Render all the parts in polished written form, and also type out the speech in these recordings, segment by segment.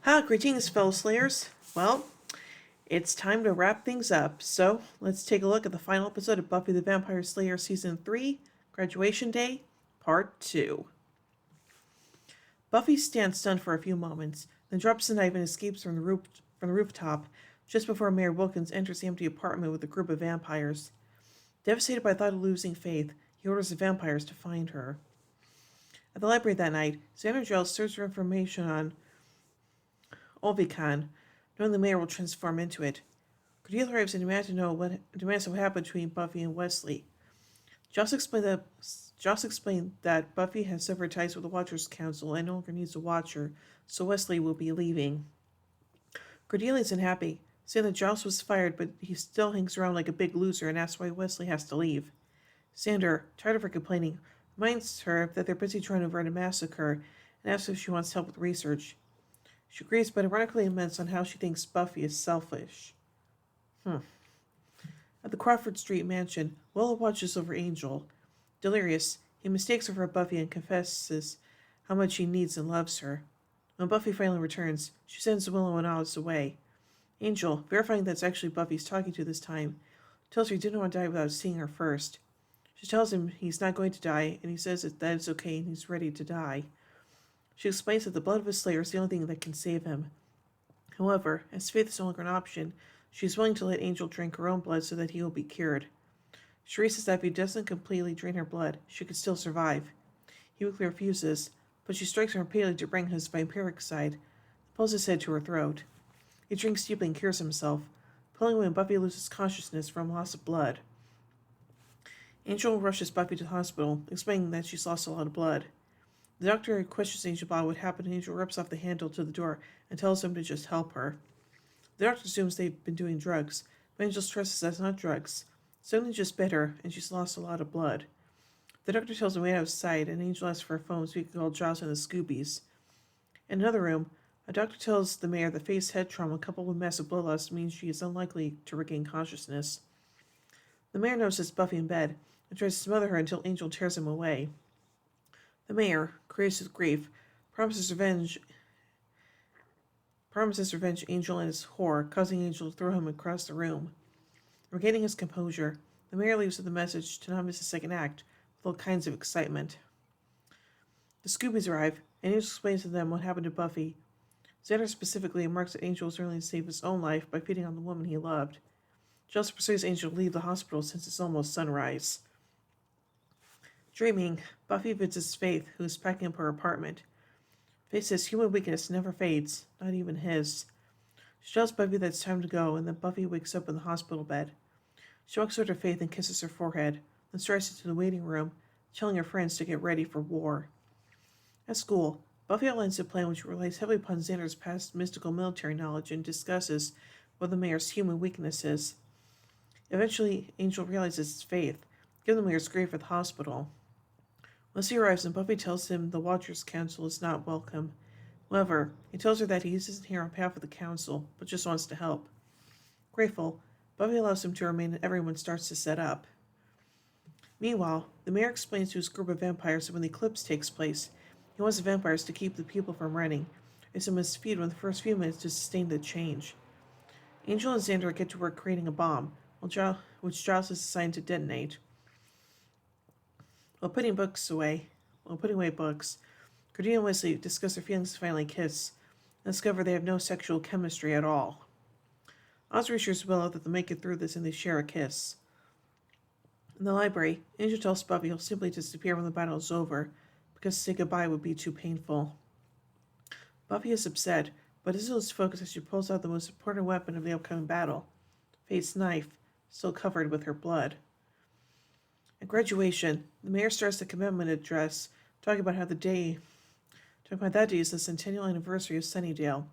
Greetings, fellow Slayers. Well, it's time to wrap things up, so let's take a look at the final episode of Buffy the Vampire Slayer Season 3, Graduation Day, Part 2. Buffy stands stunned for a few moments, then drops the knife and escapes from the rooftop just before Mayor Wilkins enters the empty apartment with a group of vampires. Devastated by the thought of losing Faith, he orders the vampires to find her. At the library that night, Xander Giles searches for information on Olvikan, knowing the mayor will transform into it. Cordelia arrives and demands what happened between Buffy and Wesley. Joss explained that Buffy has severed ties with the Watchers Council and no longer needs a Watcher, so Wesley will be leaving. Cordelia isn't happy, saying that Joss was fired, but he still hangs around like a big loser and asks why Wesley has to leave. Xander, tired of her complaining, reminds her that they're busy trying to avert a massacre and asks if she wants help with research. She agrees, but ironically laments on how she thinks Buffy is selfish. At the Crawford Street mansion, Willow watches over Angel. Delirious, he mistakes her for Buffy and confesses how much he needs and loves her. When Buffy finally returns, she sends Willow and Alice away. Angel, verifying that's actually Buffy's talking to this time, tells her he didn't want to die without seeing her first. She tells him he's not going to die, and he says that it's okay and he's ready to die. She explains that the blood of his slayer is the only thing that can save him. However, as faith is no longer an option, she is willing to let Angel drink her own blood so that he will be cured. Cherie says that if he doesn't completely drain her blood, she could still survive. He weakly refuses, but she strikes him repeatedly to bring his vampiric side, pulls his head to her throat. He drinks deeply and cures himself, pulling when Buffy loses consciousness from loss of blood. Angel rushes Buffy to the hospital, explaining that she's lost a lot of blood. The doctor questions Angel about what happened, and Angel rips off the handle to the door and tells him to just help her. The doctor assumes they've been doing drugs, but Angel stresses that's not drugs. Something just bit her, and she's lost a lot of blood. The doctor tells him to wait outside, and Angel asks for a phone so he can call Giles and the Scoobies. In another room, a doctor tells the mayor that Faith's head trauma coupled with massive blood loss means she is unlikely to regain consciousness. The mayor notices Buffy in bed and tries to smother her until Angel tears him away. The mayor, crazed with grief, promises revenge Angel and his horror, causing Angel to throw him across the room. Regaining his composure, the mayor leaves with a message to not miss the second act, with all kinds of excitement. The Scoobies arrive, and Angel explains to them what happened to Buffy. Xander specifically remarks that Angel was willing to save his own life by feeding on the woman he loved. Giles persuades Angel to leave the hospital since it's almost sunrise. Dreaming, Buffy visits Faith, who is packing up her apartment. Faith says human weakness never fades, not even his. She tells Buffy that it's time to go, and then Buffy wakes up in the hospital bed. She walks over to Faith and kisses her forehead, then strides into the waiting room, telling her friends to get ready for war. At school, Buffy outlines a plan which relies heavily upon Xander's past mystical military knowledge and discusses what the mayor's human weakness is. Eventually, Angel realizes it's Faith, given the mayor's grief at the hospital. Once he arrives, and Buffy tells him the Watchers Council is not welcome. However, he tells her that he isn't here on behalf of the council, but just wants to help. Grateful, Buffy allows him to remain and everyone starts to set up. Meanwhile, the mayor explains to his group of vampires that when the eclipse takes place, he wants the vampires to keep the people from running, as they must feed within the first few minutes to sustain the change. Angel and Xander get to work creating a bomb, which Giles is assigned to detonate. While putting away books, Cordelia and Wesley discuss their feelings to finally kiss, and discover they have no sexual chemistry at all. Oz reassures Willow that they'll make it through this and they share a kiss. In the library, Angel tells Buffy he'll simply disappear when the battle is over, because to say goodbye would be too painful. Buffy is upset, but isn't lose focus as she pulls out the most important weapon of the upcoming battle, Faith's knife, still covered with her blood. At graduation, the mayor starts the commencement address, talking about that day is the centennial anniversary of Sunnydale.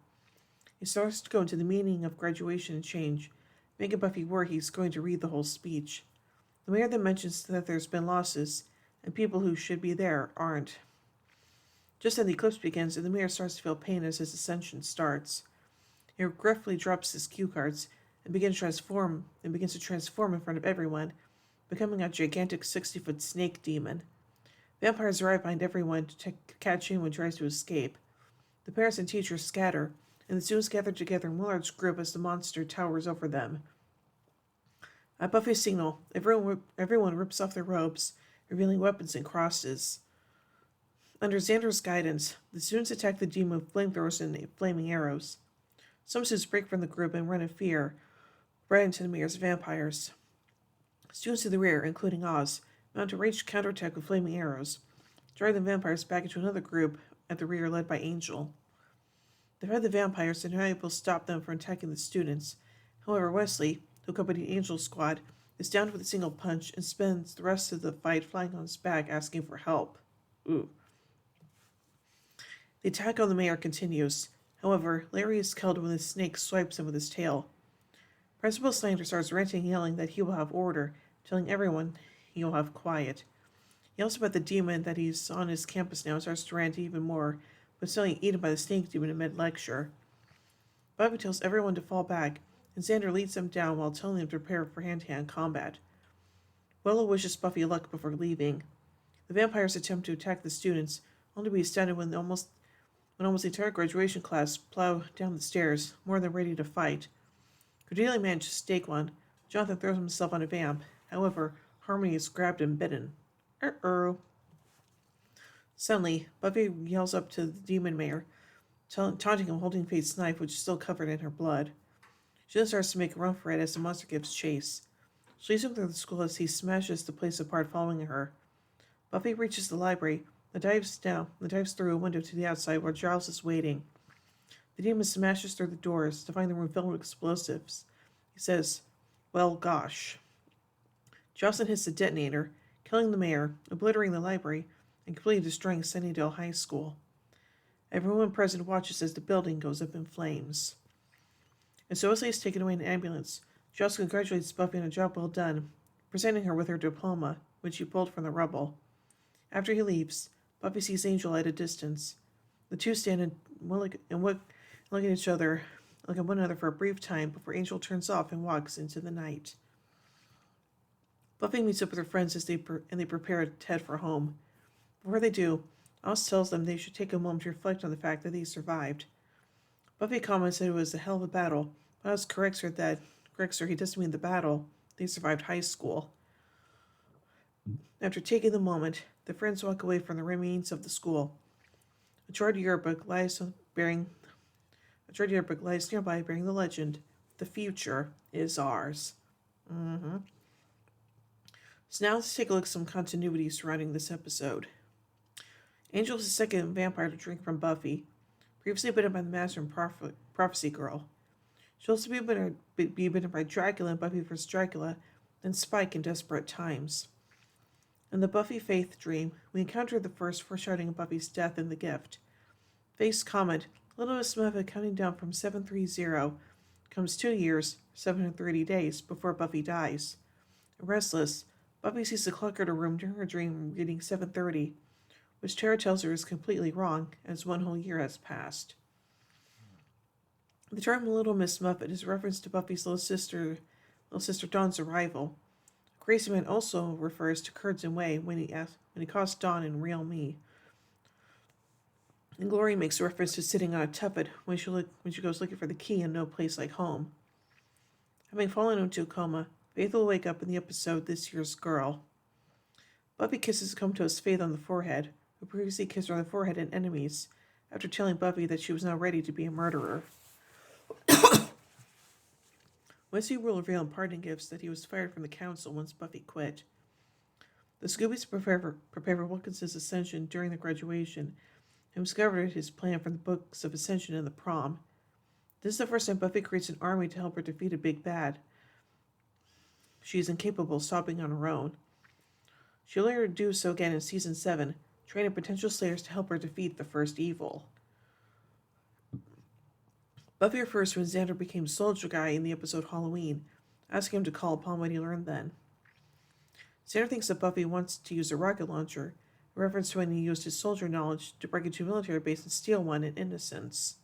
He starts to go into the meaning of graduation and change, making Buffy worry he's going to read the whole speech. The mayor then mentions that there's been losses, and people who should be there aren't. Just then the eclipse begins, and the mayor starts to feel pain as his ascension starts. He regretfully drops his cue cards and begins to transform in front of everyone, becoming a gigantic 60-foot snake demon. Vampires arrive behind everyone to catch him when he tries to escape. The parents and teachers scatter, and the students gather together in one large group as the monster towers over them. At Buffy's signal, everyone rips off their robes, revealing weapons and crosses. Under Xander's guidance, the students attack the demon with flamethrowers and flaming arrows. Some students break from the group and run in fear, right into the mayor's vampires. Students in the rear, including Oz, mount a ranged counterattack with flaming arrows, driving the vampires back into another group at the rear led by Angel. They fight the vampires and are able to stop them from attacking the students. However, Wesley, who accompanied Angel's squad, is downed with a single punch and spends the rest of the fight flying on his back asking for help. Ooh. The attack on the mayor continues. However, Larry is killed when the snake swipes him with his tail. Principal Slander starts ranting, yelling that he will have order, telling everyone he will have quiet. He yells about the demon that he's on his campus now and starts to rant even more, but suddenly eaten by the snake demon in mid-lecture. Buffy tells everyone to fall back, and Xander leads them down while telling them to prepare for hand-to-hand combat. Willow wishes Buffy luck before leaving. The vampires attempt to attack the students, only to be stunned when almost the entire graduation class plow down the stairs, more than ready to fight. Cordelia manages to take one. Jonathan throws himself on a vamp. However, Harmony is grabbed and bitten. Suddenly, Buffy yells up to the demon mayor, taunting him holding Faith's knife, which is still covered in her blood. She then starts to make a run for it as the monster gives chase. She leads him through the school as he smashes the place apart following her. Buffy reaches the library and dives through a window to the outside where Giles is waiting. The demon smashes through the doors to find the room filled with explosives. He says, "Well, gosh." Jocelyn hits the detonator, killing the mayor, obliterating the library, and completely destroying Sunnydale High School. Everyone present watches as the building goes up in flames. As Wesley is taken away in an ambulance, Giles congratulates Buffy on a job well done, presenting her with her diploma, which she pulled from the rubble. After he leaves, Buffy sees Angel at a distance. The two stand and look at each other, look at one another for a brief time before Angel turns off and walks into the night. Buffy meets up with her friends as they prepare to head for home. Before they do, Oz tells them they should take a moment to reflect on the fact that they survived. Buffy comments that it was a hell of a battle, but Oz corrects her he doesn't mean the battle, they survived high school. After taking the moment, the friends walk away from the remains of the school. A charred yearbook lies nearby bearing the legend, "The future is ours." So now let's take a look at some continuity surrounding this episode. Angel is the second vampire to drink from Buffy, previously bitten by the Master and Prophecy Girl. She'll also be bitten by Dracula in Buffyverse Dracula, and Spike in Desperate Times. In the Buffy Faith dream, we encounter the first foreshadowing of Buffy's death in The Gift. Faith's comment, "Little Miss Muffet counting down from 730, comes 2 years, 730 days before Buffy dies. Restless, Buffy sees the clock at her room during her dream reading 7:30, which Tara tells her is completely wrong, as 1 whole year has passed. The term Little Miss Muffet is a reference to Buffy's little sister Dawn's arrival. Crazy Man also refers to Curzon Way when he calls Dawn in Real Me. And Glory makes a reference to sitting on a tuffet when she goes looking for the key in No Place Like Home. Having fallen into a coma, Faith will wake up in the episode This Year's Girl. Buffy kisses comatose Faith on the forehead, who previously kissed her on the forehead in Enemies, after telling Buffy that she was now ready to be a murderer. Wesley will reveal in parting gifts that he was fired from the council once Buffy quit. The Scoobies prepare for Wilkinson's ascension during the graduation, and discovered his plan from the books of Ascension and the prom. This is the first time Buffy creates an army to help her defeat a big bad. She is incapable of stopping on her own. She'll later do so again in Season 7, training potential slayers to help her defeat the first evil. Buffy refers to when Xander became Soldier Guy in the episode Halloween, asking him to call upon what he learned then. Xander thinks that Buffy wants to use a rocket launcher, a reference to when he used his soldier knowledge to break into a military base and steal one in Innocence.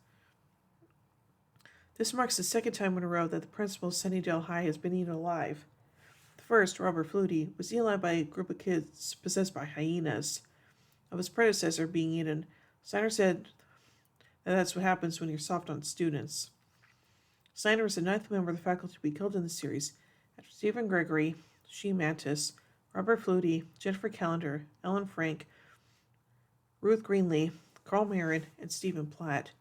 This marks the second time in a row that the principal of Sunnydale High has been eaten alive. The first, Robert Flutie, was eaten alive by a group of kids possessed by hyenas. Of his predecessor being eaten, Steiner said and that's what happens when you're soft on students. Snyder is the ninth member of the faculty to be killed in the series, after Stephen Gregory, She Mantis, Robert Flutie, Jennifer Callender, Ellen Frank, Ruth Greenlee, Carl Marin, and Stephen Platt.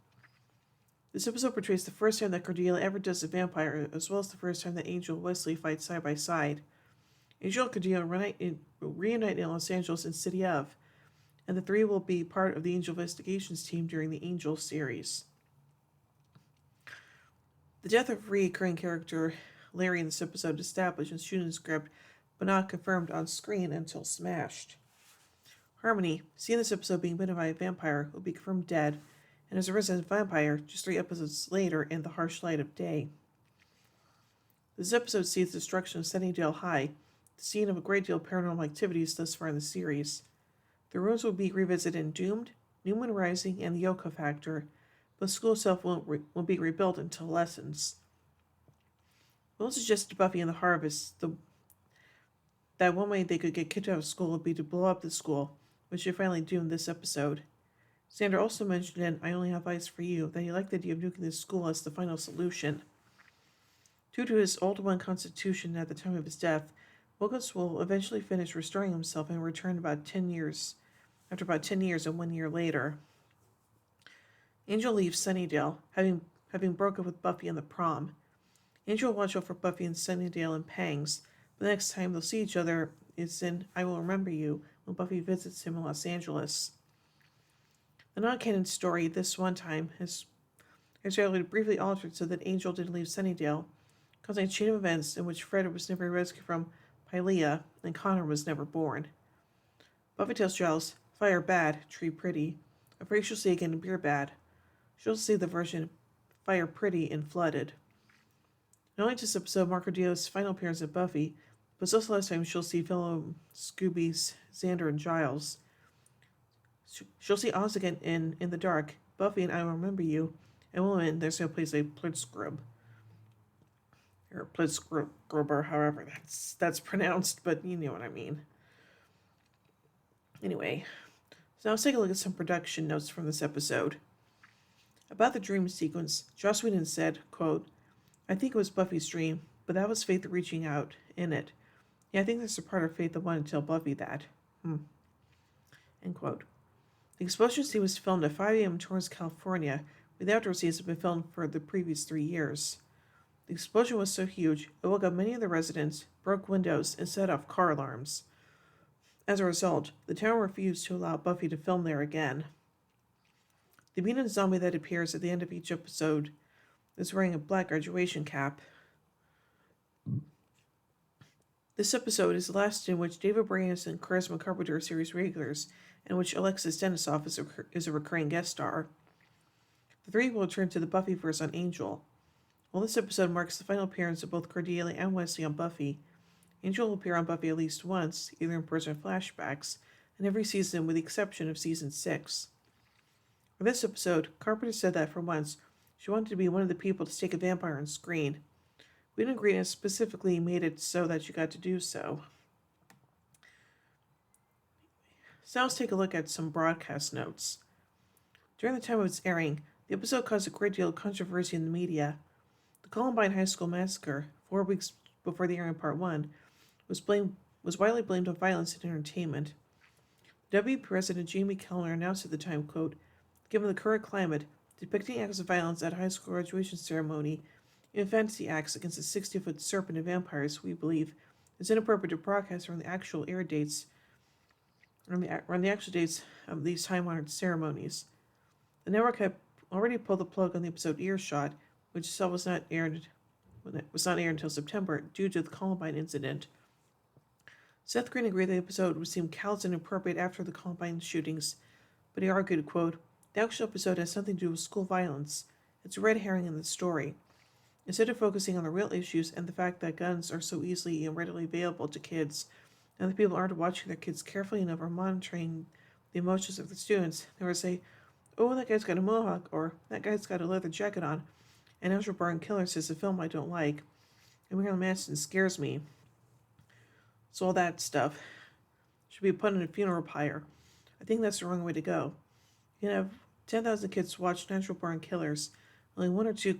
This episode portrays the first time that Cordelia ever does a vampire, as well as the first time that Angel and Wesley fight side by side. Angel and Cordelia reunite in Los Angeles in City of, and the three will be part of the Angel Investigations team during the Angel series. The death of recurring character Larry in this episode established in Shunen's script, but not confirmed on screen until Smashed. Harmony, seen this episode being bitten by a vampire, will be confirmed dead, and is a resident vampire just 3 episodes later in The Harsh Light of Day. This episode sees the destruction of Sunnydale High, the scene of a great deal of paranormal activities thus far in the series. The ruins will be revisited in Doomed, New Moon Rising, and the Yoko Factor, but the school itself won't be rebuilt until Lessons. Will suggested Buffy and the Harvest that one way they could get kicked out of school would be to blow up the school, which they finally do in this episode. Xander also mentioned in I Only Have Eyes for You that he liked the idea of nuking the school as the final solution. Due to his old one constitution at the time of his death, Wilkins will eventually finish restoring himself and return after about 10 years and 1 year later. Angel leaves Sunnydale, having broken up with Buffy in the prom. Angel will watch out for Buffy and Sunnydale in Pangs, but the next time they'll see each other is in I Will Remember You, when Buffy visits him in Los Angeles. The non-canon story this one time has really briefly altered so that Angel didn't leave Sunnydale, causing a chain of events in which Fred was never rescued from Pylea and Connor was never born. Buffy tells Giles, fire bad, tree pretty. Afraid she'll see again in Beer bad. She'll see the version fire pretty in Flooded. Not only does this episode mark Cordelia's final appearance at Buffy, but it's also the last time she'll see fellow Scoobies, Xander and Giles. She'll see Oz again in The Dark, Buffy and I Will Remember You, and Woman, there's no place like Plitzgrub. Or Plitzgrubber, however that's pronounced, but you know what I mean. Anyway, so now let's take a look at some production notes from this episode. About the dream sequence, Joss Whedon said, quote, I think it was Buffy's dream, but that was Faith reaching out in it. Yeah, I think there's a part of Faith that wanted to tell Buffy that. End quote. The explosion scene was filmed at 5 a.m. in Torrance, California, where the outdoor scenes had been filmed for the previous 3 years. The explosion was so huge, it woke up many of the residents, broke windows, and set off car alarms. As a result, the town refused to allow Buffy to film there again. The mutant zombie that appears at the end of each episode is wearing a black graduation cap. This episode is the last in which David Boreanaz and Charisma Carpenter are series regulars, and which Alexis Denisoff is a recurring guest star. The three will return to the Buffyverse on Angel. While this episode marks the final appearance of both Cordelia and Wesley on Buffy, Angel will appear on Buffy at least once, either in person or flashbacks, in every season with the exception of season 6. For this episode, Carpenter said that for once, she wanted to be one of the people to take a vampire on screen. We didn't agree and specifically made it so that she got to do so. So now let's take a look at some broadcast notes. During the time of its airing, the episode caused a great deal of controversy in the media. The Columbine High School massacre, 4 weeks before the airing of Part 1, was widely blamed on violence in entertainment. WB President Jamie Kellner announced at the time, quote, given the current climate, depicting acts of violence at a high school graduation ceremony, even fantasy acts against a 60-foot serpent and vampires, we believe, is inappropriate to broadcast around the actual air dates around the actual dates of these time-honored ceremonies. The network had already pulled the plug on the episode Earshot, which itself was not aired until September due to the Columbine incident. Seth Green agreed the episode would seem callous and inappropriate after the Columbine shootings, but he argued, quote, the actual episode has something to do with school violence. It's a red herring in the story. Instead of focusing on the real issues and the fact that guns are so easily and readily available to kids, and the people aren't watching their kids carefully enough or monitoring the emotions of the students, they would say, oh, that guy's got a mohawk, or that guy's got a leather jacket on, and Ezra Barn Killer says a film I don't like, and Marilyn Manson scares me. So all that stuff should be put in a funeral pyre. I think that's the wrong way to go. You can have 10,000 kids watch natural born killers. Only one or two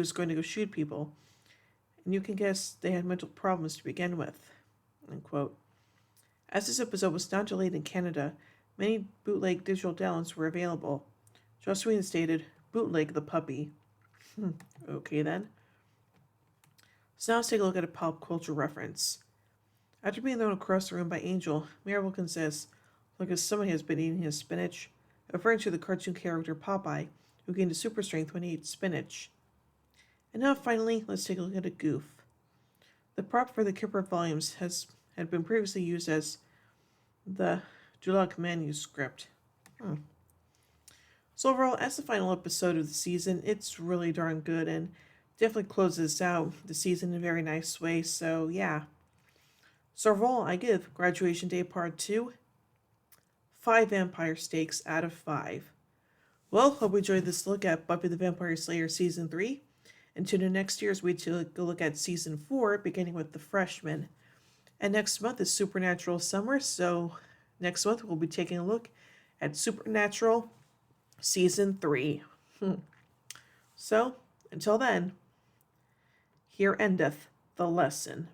is going to go shoot people. And you can guess they had mental problems to begin with. End quote. As this episode was not delayed in Canada, many bootleg digital downloads were available. Joss Whedon stated, "Bootleg the puppy." Okay then. So now let's take a look at a pop culture reference. After being thrown across the room by Angel, Mayor Wilkins says, "Look, as somebody has been eating his spinach," referring to the cartoon character Popeye, who gained a super strength when he ate spinach. And now finally, let's take a look at a goof. The prop for the Kipper volumes had been previously used as the Dulac manuscript. So overall, as the final episode of the season, it's really darn good and definitely closes out the season in a very nice way. So yeah. So overall, I give Graduation Day Part 2 5 vampire steaks out of 5. Well, hope you enjoyed this look at Buffy the Vampire Slayer Season 3. And tune in next year as we take a look at Season 4, beginning with The Freshmen. And next month is Supernatural Summer, so next month we'll be taking a look at Supernatural Season 3. So, until then, here endeth the lesson.